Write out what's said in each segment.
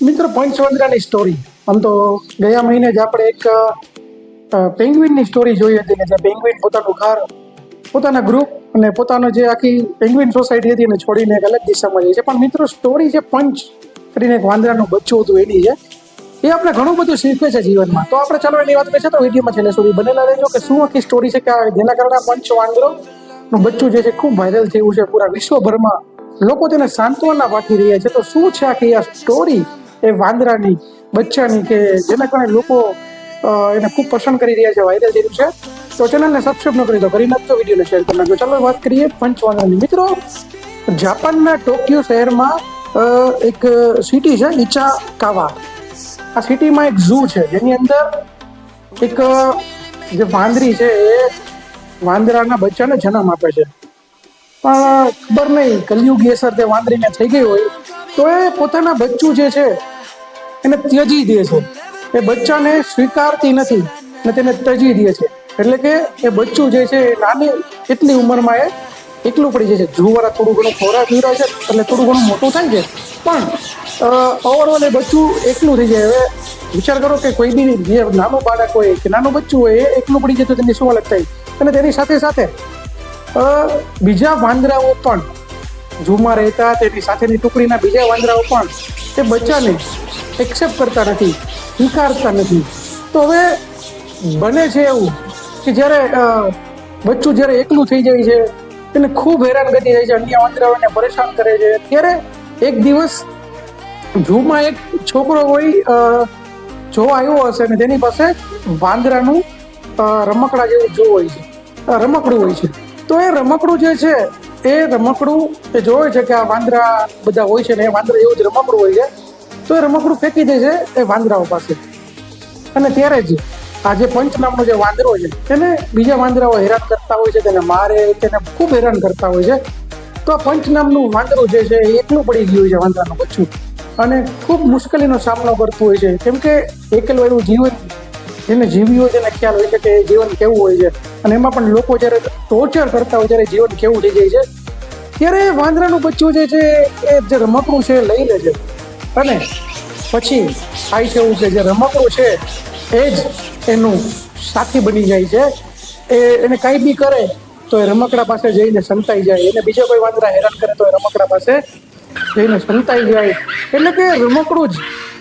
મિત્રો પંચવંદરાની સ્ટોરી આમ તો ગયા મહિને જ આપણે એક પેંગ્વિનની સ્ટોરી જોઈ હતી કે જ્યાં પેંગ્વિન પોતાનું ઘર પોતાના ગ્રુપ અને પોતાનો જે આખી પેંગ્વિન સોસાયટી હતી એને છોડીને એક અલગ દિશામાં જાય છે. પણ મિત્રો સ્ટોરી છે પંચ કરીને એક વાંદરાનું બચ્ચું હતું એની છે. એ આપણે ઘણું બધું શીખવે છે જીવનમાં. તો આપણે ચાલો એની વાત કરીએ તો વિડીયોમાં છેલ્લે સુધી બનેલા રહેજો કે શું આખી સ્ટોરી છે કે જેના કારણે પંચ વાંદરોનું બચ્ચું જે છે ખૂબ વાયરલ થયું છે પૂરા વિશ્વભરમાં. લોકો તેને સાંત્વના પાઠવી રહ્યા છે. તો શું છે આખી આ સ્ટોરી એ વાંદરાની બચ્ચાની કે જેના કારણે લોકો એને ખૂબ પસંદ કરી રહ્યા છે, વાયરલ થયું છે. તો ચેનલને સબસ્ક્રાઇબ ન કરી તો કરી નાખજો, વિડીયોને શેર કરી નાખજો. ચાલો વાત કરીએ પંચ વાંદરાની. મિત્રો જાપાનના ટોક્યો શહેરમાં એક સિટી છે ઇચાકાવા. આ સિટીમાં એક ઝૂ છે જેની અંદર એક જે વાંદરી છે એ વાંદરાના બચ્ચાને જન્મ આપે છે. પણ ખબર નહીં કલયુગી અસર તે વાંદરીને થઈ ગઈ હોય તો એ પોતાના બચ્ચું જે છે એને ત્યજી દે છે. એ બચ્ચાને સ્વીકારતી નથી અને તેને ત્યજી દે છે. એટલે કે એ બચ્ચું જે છે એ નાની એટલી ઉંમરમાં એ એકલું પડી જાય છે. જુવાળા થોડું ઘણું ખોરાક પીવડાવે છે એટલે થોડું ઘણું મોટું થાય છે, પણ ઓવરઓલ એ બચ્ચું એકલું થઈ જાય. હવે વિચાર કરો કે કોઈ બી જે નાનું બાળક હોય કે નાનું બચ્ચું હોય એ એકલું પડી જાય તો તેની શું હાલત થાય. અને તેની સાથે સાથે બીજા વાંદરાઓ પણ ઝૂમાં રહેતા તેની સાથેની ટુકડીના બીજા વાંદરાઓ પણ તે બચ્ચાને એક્સેપ્ટ કરતા નથી, સ્વીકારતા નથી. તો હવે બને છે એવું કે જ્યારે બચ્ચું જ્યારે એકલું થઈ જાય છે તેને ખૂબ હેરાનગતિ થાય છે, અન્ય વાંદરાઓને પરેશાન કરે છે. ત્યારે એક દિવસ ઝૂમાં એક છોકરો હોય જોવા આવ્યો હશે અને તેની પાસે વાંદરાનું રમકડા જેવું જો હોય છે, રમકડું હોય છે. તો એ રમકડું જે છે એ રમકડું એ જોવે છે કે આ વાંદરા બધા હોય છે ને એ વાંદરા એવું જ રમકડું હોય છે. તો એ રમકડું ફેંકી દે છે એ વાંદરાઓ પાસે. અને ત્યારે જ આ જે પંચ નામનો જે વાંદરો છે તેને બીજા વાંદરાઓ હેરાન કરતા હોય છે, તેને મારે, તેને ખૂબ હેરાન કરતા હોય છે. તો આ પંચ નામનું વાંદરું જે છે એ એકલું પડી ગયું છે વાંદરાનું બચ્ચું અને ખૂબ મુશ્કેલીનો સામનો કરતું હોય છે. કેમ કે એકલું એવું જીવન જેને જીવ્યું હોય તેને ખ્યાલ હોય છે કે જીવન કેવું હોય છે. અને એમાં પણ લોકો જ્યારે ટોર્ચર કરતા હોય ત્યારે જીવન કેવું થઈ જાય છે. ત્યારે વાંદરાનું બચ્ચું જે છે એ જે રમકડું છે લઈ લે છે અને પછી થાય છે એવું કે જે રમકડું છે એ જ એનું સાથી બની જાય છે. એને કાંઈ બી કરે તો એ રમકડા પાસે જઈને સંતાઈ જાય. એને બીજા કોઈ વાંદરા હેરાન કરે તો એ રમકડા પાસે જઈને સંતાઈ જાય. એટલે કે રમકડું જ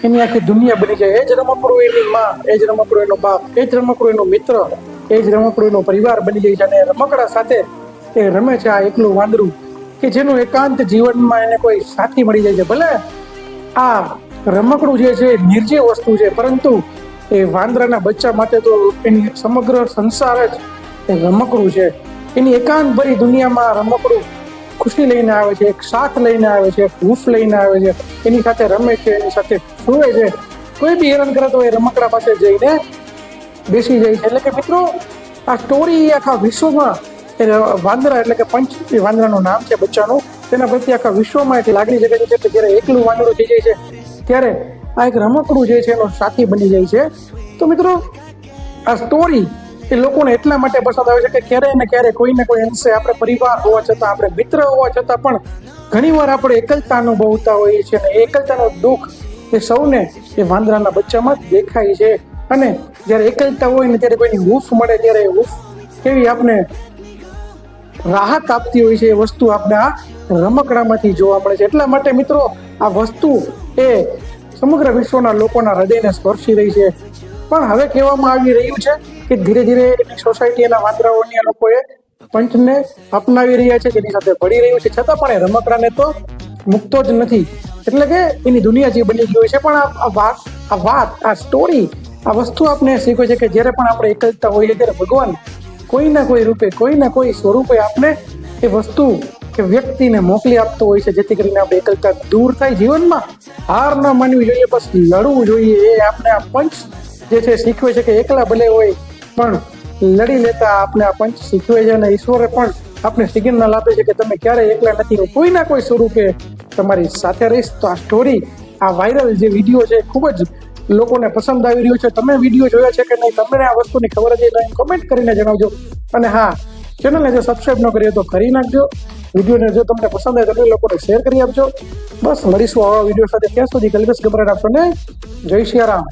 એની આખી દુનિયા બની જાય. એ જ રમકડું એની માં, એ જ રમકડું એનો બાપ, એ જ રમકડું એનો મિત્ર, એ જ રમકડું એનો પરિવાર બની જાય છે. અને રમકડા સાથે એ રમે છે આ એકલું વાંદરું કે જેનું એકાંત જીવનમાં એને કોઈ સાથી મળી જાય છે. ભલે આ રમકડું જે છે નિર્જીવ વસ્તુ છે, પરંતુ એ વાંદરાના બચ્ચા માટે તો એની સમગ્ર સંસાર જ એ રમકડું છે. એની એકાંત ભરી દુનિયામાં રમકડું ખુશી લઈને આવે છે, એક સાથ લઈને આવે છે, એક હૂંફ લઈને આવે છે, એની સાથે રમે છે, એની સાથે સૂવે છે. કોઈ બી હેરાન કરે તો એ રમકડા પાસે જઈને બેસી જાય છે. એટલે કે મિત્રો આ સ્ટોરી આખા વિશ્વમાં એ વાંદરા એટલે કે પંચ એ વાંદરાનું નામ છે બચ્ચાનું, તેના પ્રત્યે આખા વિશ્વમાં એટલી લાગણી જગાડી છે કે જ્યારે એકલું વાંદરું થઈ જાય છે ત્યારે આ એક રમકડું જે છે એનો સાથી બની જાય છે. તો મિત્રો આ સ્ટોરી એ લોકોને એટલા માટે પસંદ આવે છે કે ક્યારેય ને ક્યારેય કોઈ ને કોઈ અંશે આપણે પરિવાર હોવા છતાં, આપણે મિત્ર હોવા છતાં પણ ઘણીવાર આપણે એકલતા અનુભવતા હોઈએ છીએ. અને એ એકલતાનું દુઃખ એ સૌને એ વાંદરાના બચ્ચામાં દેખાય છે. અને જ્યારે એકલતા હોય ને ત્યારે કોઈની હૂંફ મળે ત્યારે હૂંફ કેવી આપણે રાહત આપતી હોય છે એ વસ્તુ આપણે આ રમકડામાંથી જોવા મળે છે. એટલા માટે મિત્રો આ વસ્તુ એ સમગ્ર વિશ્વના લોકોના હૃદયને સ્પર્શી રહી છે. પણ હવે કહેવામાં આવી રહ્યું છે કે ધીરે ધીરે એની સોસાયટીના વાંદરાઓની લોકોએ પંચને અપનાવી રહ્યા છે, જેની સાથે ભળી રહ્યું છે. છતાં પણ એ રમકડાને તો મૂકતો જ નથી. એટલે કે એની દુનિયા જે બની ગઈ હોય છે. પણ આ વાત આ સ્ટોરી આ વસ્તુ આપણે શીખવે છે કે જ્યારે પણ આપણે એકલતા હોઈએ ત્યારે ભગવાન કોઈના કોઈ રૂપે, કોઈના કોઈ સ્વરૂપે આપણે એ વસ્તુ કે વ્યક્તિને મોકલી આપતો હોય છે, જેથી કરીને આપણે એકલતા દૂર થાય. જીવનમાં હાર ન માનવી જોઈએ, બસ લડવું જોઈએ. એ આપણે આ પંચ જે છે શીખવે છે કે એકલા ભલે હોય પણ લડી લેતા આપણે આ પંચ શીખવે છે. અને ઈશ્વરે પણ આપણે સિગ્નલ આપે છે કે તમે ક્યારેય એકલા નથી, કોઈના કોઈ સ્વરૂપે તમારી સાથે રહીશ. તો આ સ્ટોરી આ વાયરલ જે વિડીયો છે ખૂબ જ લોકોને પસંદ આવી રહ્યો છે. તમે વિડીયો જોયા છે કે નહીં, તમને આ વસ્તુની ખબર હતી નહીં, કોમેન્ટ કરીને જણાવજો. અને હા, ચેનલને જો સબસ્ક્રાઈબ ન કરી તો કરી નાખજો. વિડીયોને જો તમને પસંદ આવે તો તમે લોકોને શેર કરી આપજો. બસ મળીશું આવા વિડીયો સાથે. ત્યાં સુધી કલ્પેશ ગભરાટ આપશો ને. જય શ્રી રામ.